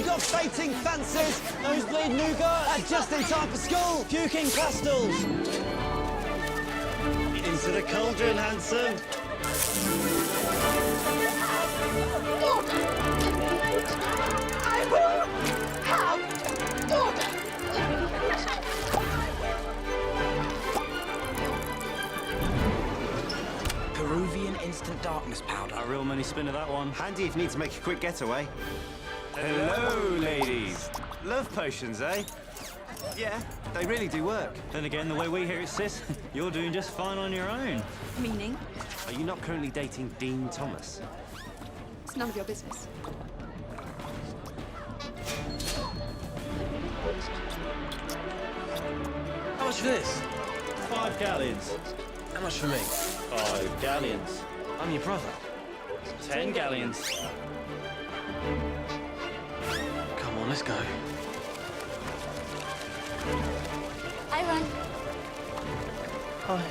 got fainting fancies, nosebleed nougat, and just in time for school, puking pastels. Into the cauldron, handsome. I will have order. Peruvian instant darkness powder. A real money spinner, that one. Handy if you need to make a quick getaway. Hello, ladies. Love potions, eh? Yeah, they really do work. Then again, the way we hear it, sis, you're doing just fine on your own. Meaning? Are you not currently dating Dean Thomas? It's none of your business. How much for this? 5 galleons. How much for me? 5 galleons. I'm your brother. 10 galleons. Come on, let's go. I run. Hi.